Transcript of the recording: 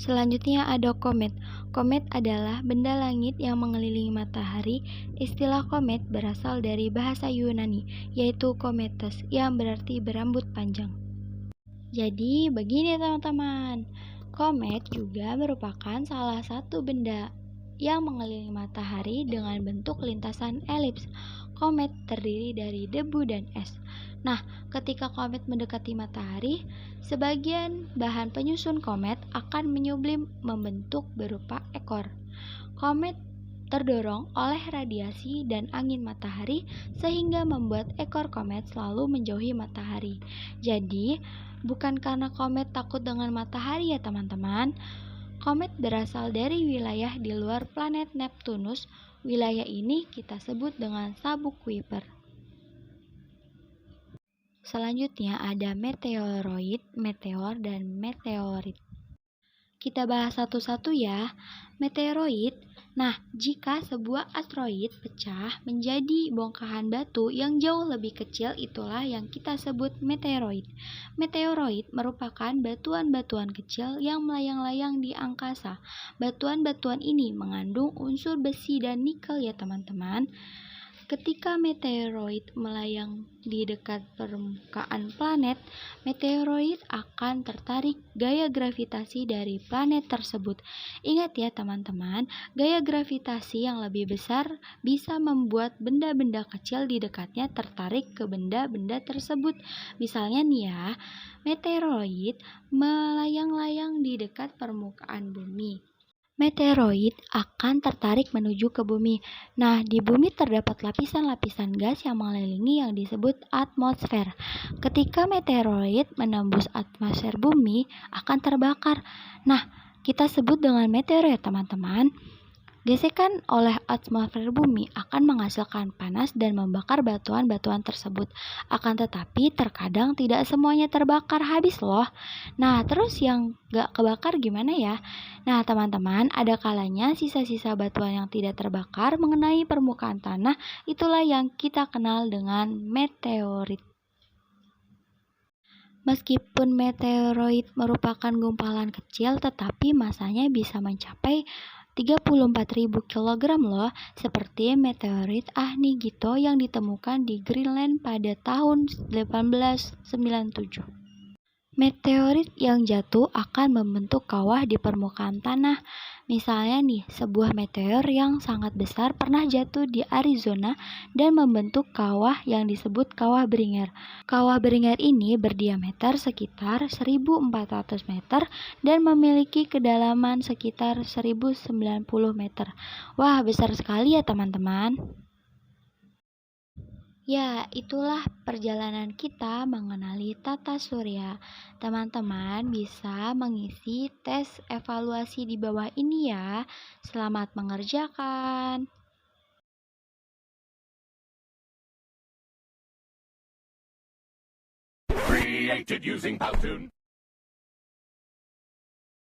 Selanjutnya ada komet. Komet adalah benda langit yang mengelilingi matahari. Istilah komet berasal dari bahasa Yunani, yaitu kometes, yang berarti berambut panjang. Jadi begini teman-teman, komet juga merupakan salah satu benda yang mengelilingi matahari dengan bentuk lintasan elips. Komet terdiri dari debu dan es. Nah, ketika komet mendekati matahari, sebagian bahan penyusun komet akan menyublim membentuk berupa ekor. Komet terdorong oleh radiasi dan angin matahari sehingga membuat ekor komet selalu menjauhi matahari. Jadi, bukan karena komet takut dengan matahari ya teman-teman. Komet berasal dari wilayah di luar planet Neptunus. Wilayah ini kita sebut dengan sabuk Kuiper. Selanjutnya ada meteoroid, meteor, dan meteorit. Kita bahas satu-satu ya. Meteoroid. Nah, jika sebuah asteroid pecah menjadi bongkahan batu yang jauh lebih kecil, itulah yang kita sebut meteoroid. Meteoroid merupakan batuan-batuan kecil yang melayang-layang di angkasa. Batuan-batuan ini mengandung unsur besi dan nikel ya teman-teman. Ketika meteoroid melayang di dekat permukaan planet, meteoroid akan tertarik gaya gravitasi dari planet tersebut. Ingat ya teman-teman, gaya gravitasi yang lebih besar bisa membuat benda-benda kecil di dekatnya tertarik ke benda-benda tersebut. Misalnya nih ya, meteoroid melayang-layang di dekat permukaan bumi. Meteoroid akan tertarik menuju ke bumi. Nah, di bumi terdapat lapisan-lapisan gas yang mengelilingi yang disebut atmosfer. Ketika meteoroid menembus atmosfer bumi, akan terbakar. Nah, kita sebut dengan meteor ya teman-teman. Gesekan oleh atmosfer bumi akan menghasilkan panas dan membakar batuan-batuan tersebut. Akan tetapi terkadang tidak semuanya terbakar habis loh. Nah, terus yang gak kebakar gimana ya? Nah, teman-teman, ada kalanya sisa-sisa batuan yang tidak terbakar mengenai permukaan tanah, itulah yang kita kenal dengan meteorit. Meskipun meteoroid merupakan gumpalan kecil, tetapi masanya bisa mencapai 34.000 kg loh, seperti meteorit Ahnighito yang ditemukan di Greenland pada tahun 1897. Meteorit yang jatuh akan membentuk kawah di permukaan tanah. Misalnya nih, sebuah meteor yang sangat besar pernah jatuh di Arizona dan membentuk kawah yang disebut kawah Bringer. Kawah Bringer ini berdiameter sekitar 1.400 meter dan memiliki kedalaman sekitar 1.090 meter. Wah, besar sekali ya teman-teman. Ya, itulah perjalanan kita mengenali tata surya. Teman-teman bisa mengisi tes evaluasi di bawah ini ya. Selamat mengerjakan. Created using Powtoon.